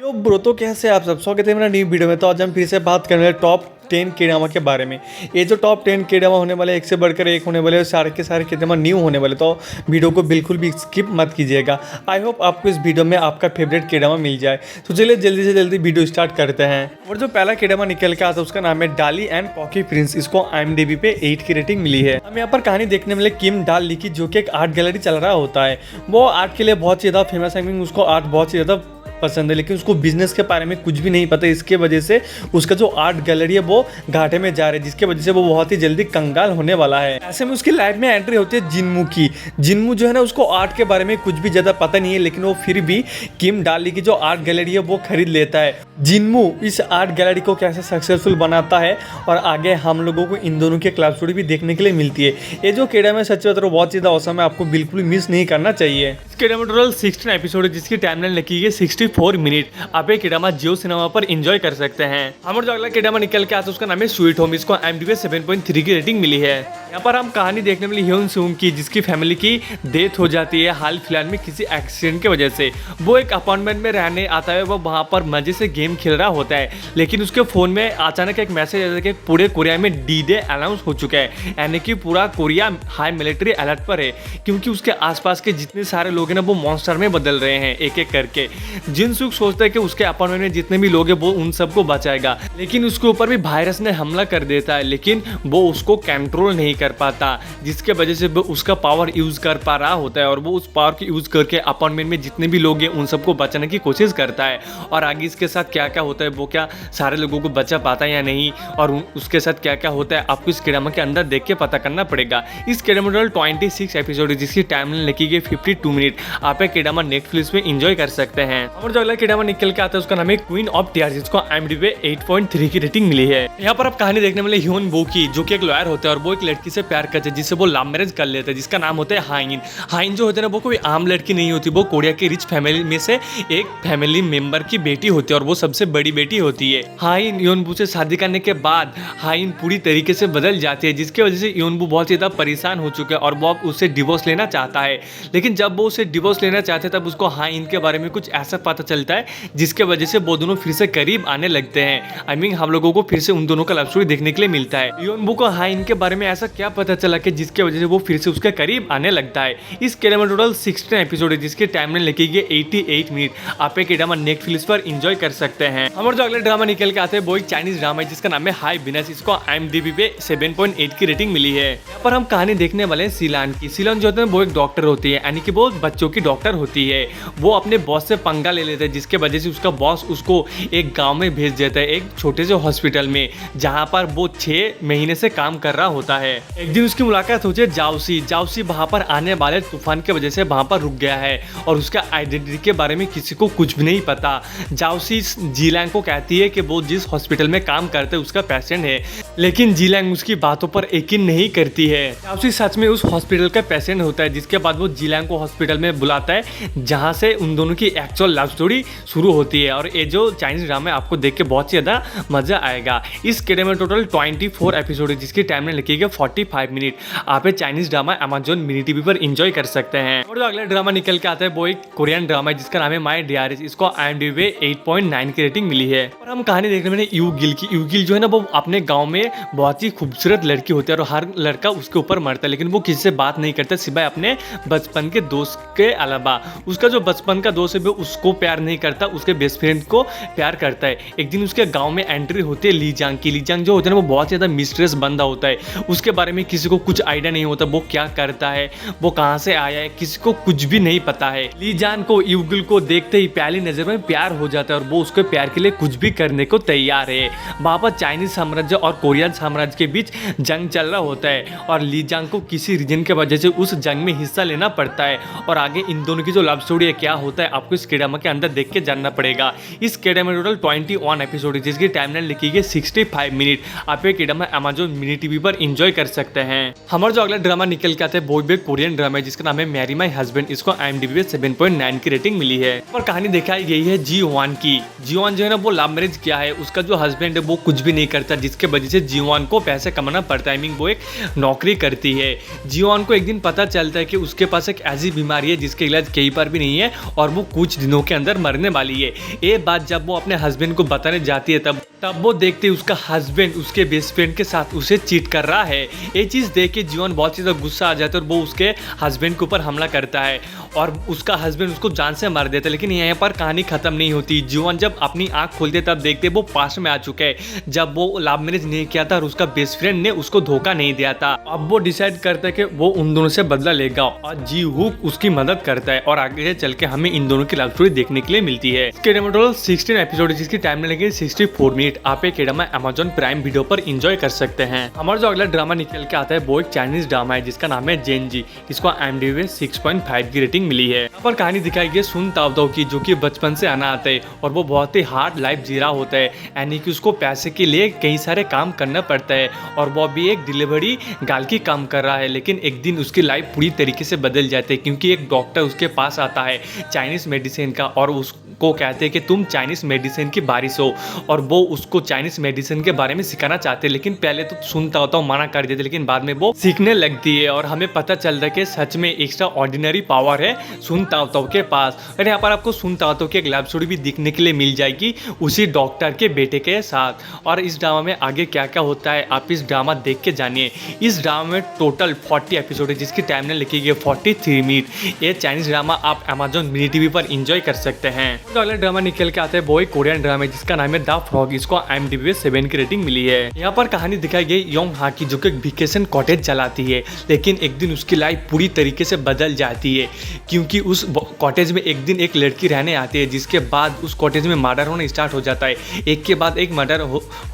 Hello bro, तो कैसे आप सब? स्वागत है मेरा न्यू वीडियो में। तो आज हम फिर से बात करने वाले टॉप 10 के ड्रामा के बारे में। ये जो टॉप 10 के ड्रामा होने वाले, एक से बढ़कर एक होने वाले, सारे के सारे के ड्रामा न्यू होने वाले, तो वीडियो को बिल्कुल भी स्किप मत कीजिएगा। आई होप आपको इस वीडियो में आपका फेवरेट के ड्रामा मिल जाए। तो चलिए जल्दी से जल्दी वीडियो स्टार्ट करते हैं। और जो पहला के ड्रामा निकल के आता है उसका नाम है डाली एंड कॉकी प्रिंस। इसको IMDb पे 8 की रेटिंग मिली है। हम यहाँ पर कहानी देखने वाले किम डाल ली की, जो कि एक आर्ट गैलरी चल रहा होता है। वो आर्ट के लिए बहुत ही ज़्यादा फेमस है, उसको आर्ट बहुत ही ज़्यादा पसंद है, लेकिन उसको बिजनेस के बारे में कुछ भी नहीं पता। इसके वजह से उसका जो आर्ट गैलरी है वो घाटे में जा रहा है, जिसके वजह से वो बहुत ही जल्दी कंगाल होने वाला है। ऐसे में उसकी लाइफ में एंट्री होती है जिन्मू की। जिन्मू जो है ना, उसको आर्ट के बारे में कुछ भी ज़्यादा पता नहीं है, लेकिन वो फिर भी किम डाली की जो आर्ट गैलरी है वो खरीद लेता है। जिन्मू इस आर्ट गैलरी को कैसे सक्सेसफुल बनाता है और आगे हम लोगों को इन दोनों की क्लब स्टोरी भी देखने के लिए मिलती है। ये जो केडा में सच में बहुत ज़्यादा औसम है, आपको बिल्कुल मिस नहीं करना चाहिए। इस केडा में टोटल 16 एपिसोड है, जिसकी टाइमलाइन लिखी है 64 मिनट। आप एक ड्रामा जियो सिनेमा पर एंजॉय कर सकते हैं। हमारे जो अगला ड्रामा निकल के आता है उसका नाम है स्वीट होम। इसको IMDb 7.3 की रेटिंग मिली है। यहाँ पर हम कहानी देखने वाली ह्योन सूंग की, जिसकी फैमिली की डेथ हो जाती है हाल फिलहाल में किसी एक्सीडेंट की वजह से। वो एक अपार्टमेंट में रहने आता है। वो वहाँ पर मजे से गेम खेल रहा होता है, लेकिन उसके फोन में अचानक एक मैसेज आता है कि पूरे कोरिया में D-Day अनाउंस हो चुका है, यानी कि पूरा कोरिया हाई मिलिट्री अलर्ट पर है, क्योंकि उसके आसपास के जितने सारे लोग हैं ना वो मॉन्स्टर में बदल रहे हैं एक एक करके। जिनसुक सोचता है कि उसके अपार्टमेंट में जितने भी लोग हैं वो उन सबको बचाएगा, लेकिन उसके ऊपर भी वायरस ने हमला कर देता है, लेकिन वो उसको कंट्रोल नहीं कर पाता, जिसके वजह से वो उसका पावर यूज कर पा रहा होता है। और वो उस पावर को यूज करके अपार्टमेंट में जितने भी लोग हैं उन सबको बचाने की कोशिश करता है। और आगे इसके साथ क्या क्या होता है, वो क्या सारे लोगों को बचा पाता है या नहीं, और उसके साथ क्या क्या होता है, आपको इस ड्रामा के अंदर देख के पता करना पड़ेगा। इस ड्रामा टोटल 26 एपिसोड है, जिसकी टाइमलाइन लिखी गई 52 मिनट। आप एक ड्रामा नेटफ्लिक्स पे एंजॉय कर सकते हैं। और जो अगला ड्रामा निकल के आता है उसका नाम है क्वीन ऑफ टीयर्स। जिसको IMDb 8.3 की रेटिंग मिली है। यहाँ पर आप कहानी देखने वाले ह्योन वो की, जो कि एक लॉयर होता है और वो एक लड़की से प्यार करते हैं, जिससे वो लव मैरिज कर लेते हैं, जिसका नाम होता है हाइन। हाइन जो होता है ना, वो कोई आम लड़की नहीं होती, वो कोरिया के रिच फैमिली में से एक फैमिली मेंबर की बेटी होती है और वो सबसे बड़ी बेटी होती है। हाइन योनबू से शादी करने के बाद हाइन पूरी तरीके से बदल जाती है, जिसकी वजह से योनबू बहुत ज्यादा परेशान हो चुका है और वो अब उससे डिवोर्स लेना चाहता है। लेकिन जब वो उसे डिवोर्स लेना चाहते हैं तब उसको हाइन के बारे में कुछ ऐसा पता चलता है, जिसके वजह से वो दोनों फिर से करीब आने लगते हैं। आई मीन हम लोगों को फिर से उन दोनों का लव स्टोरी देखने के लिए मिलता है। योनबू को हाइन के बारे में ऐसा क्या पता चला कि जिसके वजह से वो फिर से उसके करीब आने लगता है। इस ड्रामा में टोटल 16 एपिसोड है, जिसकी टाइमलाइन लिखी गई 88 मिनट। आप एक ड्रामा नेटफ्लिक्स पर एंजॉय कर सकते हैं। हमारे जो अगला ड्रामा निकल के आते हैं वो एक चाइनीज ड्रामा है, जिसका नाम है हाई विनस। इसको IMDb पे 7.8 की रेटिंग मिली है। यहाँ पर हम कहानी देखने वाले हैं सीलान की। सीलान जो होते हैं वो एक डॉक्टर होती है, यानी कि वो बच्चों की डॉक्टर होती है। वो अपने बॉस से पंगा ले लेते हैं, जिसके वजह से उसका बॉस उसको एक गांव में भेज देता है, एक छोटे से हॉस्पिटल में, जहां पर वो 6 महीने से काम कर रहा होता है। एक दिन उसकी मुलाकात होती है जाओसी। जाओसी वहां पर आने वाले तूफान की वजह से वहां पर रुक गया है और उसका आइडेंटिटी के बारे में किसी को कुछ भी नहीं पता। जाओसी जीलैंग को कहती है कि वो जिस हॉस्पिटल में काम करते है उसका पेशेंट है, लेकिन जीलैंग उसकी बातों पर यकीन नहीं करती है। जाओसी सच में उस हॉस्पिटल का पेशेंट होता है, जिसके बाद वो जीलैंग को हॉस्पिटल में बुलाता है, जहां से उन दोनों की एक्चुअल लव स्टोरी शुरू होती है। और ये जो चाइनीज ड्रामा है आपको देख के बहुत ज्यादा मजा आएगा। इस ड्रामा में टोटल 24 एपिसोड है, जिसकी टाइमलाइन लिखी है 45 मिनट। आप Chinese drama Amazon mini TV पर एंजॉय कर सकते हैं। और जो अगला ड्रामा निकल के आता है वो एक कोरियन ड्रामा है, जिसका नाम है माय डियरीज। इसको IMDb 8.9 की रेटिंग मिली है। और हम कहानी देखने में यू गिल की। यू गिल जो है ना, वो अपने गाँव में बहुत ही खूबसूरत लड़की होती है और हर लड़का उसके ऊपर मरता है, लेकिन वो किसी से बात नहीं करता सिवाय अपने बचपन के दोस्त के अलावा। उसका जो बचपन का दोस्त है वो उसको प्यार नहीं करता, उसके बेस्ट फ्रेंड को प्यार करता है। एक दिन उसके गांव में एंट्री होती है लीजांग की। लीजांग जो होता है ना, वो बहुत ज्यादा मिस्ट्रेस बंदा होता है। उसके बारे में किसी को कुछ आइडिया नहीं होता, वो क्या करता है, वो कहाँ से आया है, किसी को कुछ भी नहीं पता है। लीजांग को यूगिल को देखते ही पहली नजर में प्यार हो जाता है और वो उसके प्यार के लिए कुछ भी करने को तैयार है। वहाँ पर चाइनीज साम्राज्य और कोरियन साम्राज्य के बीच जंग चल रहा होता है और लीजांग को किसी रीजन के वजह से उस जंग में हिस्सा लेना पड़ता है। और आगे इन दोनों की जो लव स्टोरी है क्या होता है, आपको इस ड्रामा के अंदर देख के जानना पड़ेगा। इस ड्रामा में टोटल 21 एपिसोड है, जिसकी टाइमलाइन लिखी गई 65 मिनट। आप एक ड्रामा Amazon मिनी टीवी पर एंजॉय कर सकते हैं। हमारा जो अगला ड्रामा निकल के आता है वो भी कोरियन ड्रामा है, जिसका नाम है मैरी माय हस्बैंड। इसको IMDb पे 7.9 की रेटिंग मिली है। और कहानी दिखाई गई है जी वन की। जी वन जो है ना, वो लव मैरिज किया है। उसका जो हस्बैंड है वो कुछ भी नहीं करता, जिसके वजह से जीवान को पैसे कमाना पड़ता है। वो एक नौकरी करती है। जीवान को एक दिन पता चलता है कि उसके पास एक ऐसी बीमारी है जिसके इलाज कहीं पर भी नहीं है और वो कुछ दिनों के अंदर मरने वाली है। ये बात जब वो अपने हस्बैंड को बताने जाती है तब वो देखते उसका हस्बैंड उसके बेस्ट फ्रेंड के साथ उसे चीट कर रहा है। ये चीज़ देख के जीवन बहुत ज़्यादा गुस्सा आ जाता है और वो उसके हस्बैंड के ऊपर हमला करता है और उसका हस्बैंड उसको जान से मार देता है। लेकिन यहाँ पर कहानी खत्म नहीं होती। जीवन जब अपनी आंख खोलते तब देखते वो पास में आ चुके हैं जब वो लव मैरिज नहीं किया था और उसका बेस्ट फ्रेंड ने उसको धोखा नहीं दिया था। अब वो डिसाइड करता है कि वो उन दोनों से बदला लेगा और जी हुक उसकी मदद करता है और आगे चल के हमें इन दोनों की लव स्टोरी देखने के लिए मिलती है। इसके टोटल 16 एपिसोड जिसकी टाइम लगेगी 64 मिनट। आप एक ड्रामा अमेज़न प्राइम वीडियो पर एंजॉय कर सकते हैं। हमारा जो अगला ड्रामा निकल के आता है वो एक चाइनीज ड्रामा है जिसका नाम है जेनजी। इसको IMDb 6.5 की रेटिंग मिली है। यहाँ पर कहानी दिखाई गई सुन ताओ की, जो कि बचपन से आना आता है और वो बहुत ही हार्ड लाइफ जी रहा होता है, यानी कि उसको पैसे के लिए कई सारे काम करना पड़ता है और वो भी एक डिलीवरी गाल की काम कर रहा है। लेकिन एक दिन उसकी लाइफ पूरी तरीके से बदल जाती है क्योंकि एक डॉक्टर उसके पास आता है चाइनीज मेडिसिन का और उसको कहते हैं कि तुम चाइनीज मेडिसिन की बारिश हो और वो उसको चाइनीज मेडिसिन के बारे में सिखाना चाहते हैं। लेकिन पहले तो सुनता होता हूँ मना कर देते, लेकिन बाद में वो सीखने लगती है और हमें पता चलता है कि सच में एक्स्ट्रा ऑर्डिनरी पावर है सुनता होता के पास। और यहाँ पर आपको सुनता होता की एक लव स्टोरी भी देखने के लिए मिल जाएगी उसी डॉक्टर के बेटे के साथ। और इस ड्रामा में आगे क्या क्या होता है आप इस ड्रामा देख के जानिए। इस ड्रामा में टोटल 40 एपिसोड है जिसकी टाइम लिखी गई 43 मिनट। ये चाइनीज ड्रामा आप अमेज़न मिनी टीवी पर एंजॉय कर सकते हैं। तो अगला ड्रामा निकल के आता है वो एक कोरियन ड्रामा है जिसका नाम है द फ्रॉग। इसको IMDb 7 की रेटिंग मिली है। यहाँ पर कहानी दिखाई गई योंग हा की, जो कि वेकेशन कॉटेज चलाती है। लेकिन एक दिन उसकी लाइफ पूरी तरीके से बदल जाती है क्योंकि उस कॉटेज में एक दिन एक लड़की रहने आती है जिसके बाद उस कॉटेज में मर्डर होना स्टार्ट हो जाता है। एक के बाद एक मर्डर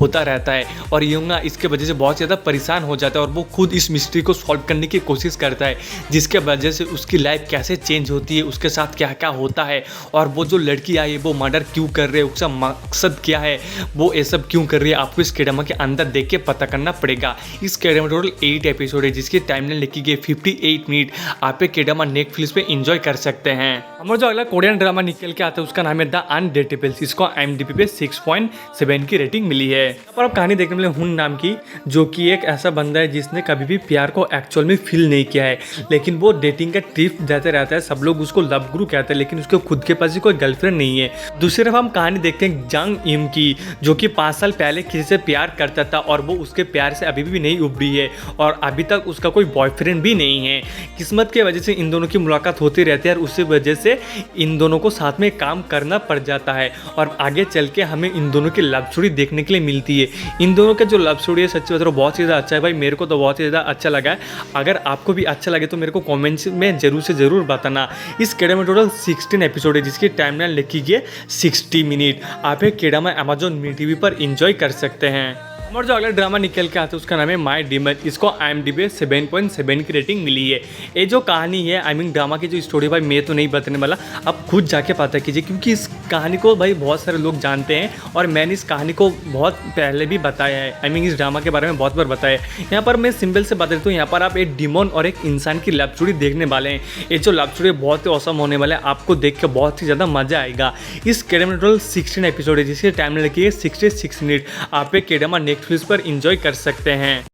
होता रहता है और योंग हा इसके वजह से बहुत ज़्यादा परेशान हो जाता है और वो खुद इस मिस्ट्री को सॉल्व करने की कोशिश करता है जिसके वजह से उसकी लाइफ कैसे चेंज होती है, उसके साथ क्या क्या होता है और वो जो लड़की आई है वो मर्डर क्यों कर रही है, उसका मकसद क्या है, वो ये सब क्यों कर रही है, आपको इस ड्रामा के अंदर देख के पता करना पड़ेगा। इस ड्रामा टोटल 8 एपिसोड है जिसकी टाइमलाइन लिखी गई 58 मिनट। आप एक ड्रामा नेटफ्लिक्स पे एंजॉय कर सकते हैं। हमारा जो अगला कोरियन ड्रामा निकल के आता है उसका नाम है द अनडेटेबल्स। इसको IMDb पे 6.7 की रेटिंग मिली है। यहाँ पर आप कहानी देखने मिले हुन नाम की, जो कि एक ऐसा बंदा है जिसने कभी भी प्यार को एक्चुअल में फील नहीं किया है, लेकिन वो डेटिंग का ट्रिप जाते रहता है। सब लोग उसको लव गुरु कहते हैं लेकिन उसके खुद के पास ही कोई गर्लफ्रेंड नहीं है। दूसरी तरफ हम कहानी देखते हैं जंग इम की, जो कि 5 साल पहले किसी से प्यार करता था और वो उसके प्यार से अभी भी नहीं उभरी है और अभी तक उसका कोई बॉयफ्रेंड भी नहीं है। किस्मत की वजह से इन दोनों की मुलाकात होती रहती है और उसी वजह से इन दोनों को साथ में काम करना पड़ जाता है और आगे चल के हमें इन दोनों की लव स्टोरी देखने के लिए मिलती है। इन दोनों का जो लव स्टोरी है सच्ची बता रहा हूं बहुत ही ज़्यादा अच्छा है भाई, मेरे को तो बहुत ही ज़्यादा अच्छा लगा है। अगर आपको भी अच्छा लगे तो मेरे को कमेंट्स में जरूर से ज़रूर बताना। इस ड्रामा में टोटल 16 एपिसोड है जिसकी टाइमलाइन लिखी गई 60 मिनट। आप एक ड्रामा अमेज़न मिनी टीवी पर एंजॉय कर सकते हैं। और जो अगला ड्रामा निकल के आता है उसका नाम है माय डीमन। इसको IMDb 7.7 की रेटिंग मिली है। ये जो कहानी है ड्रामा की जो स्टोरी भाई मैं तो नहीं बताने वाला, आप खुद जाके पता कीजिए क्योंकि इस कहानी को भाई बहुत सारे लोग जानते हैं और मैंने इस कहानी को बहुत पहले भी बताया है। इस ड्रामा के बारे में बहुत बार बताया है। यहाँ पर मैं सिंपल से बता देता हूँ, यहाँ पर आप एक डिमोन और एक इंसान की लव स्टोरी देखने वाले हैं। ये जो लव स्टोरी बहुत ही औसम होने वाला है, आपको देख के बहुत ही ज़्यादा मजा आएगा। इस ड्रामा में टोटल 16 एपिसोड है जिसके टाइम लगी है 66 मिनट। आप एक ड्रामा नेटफ्लिक्स पर एंजॉय कर सकते हैं।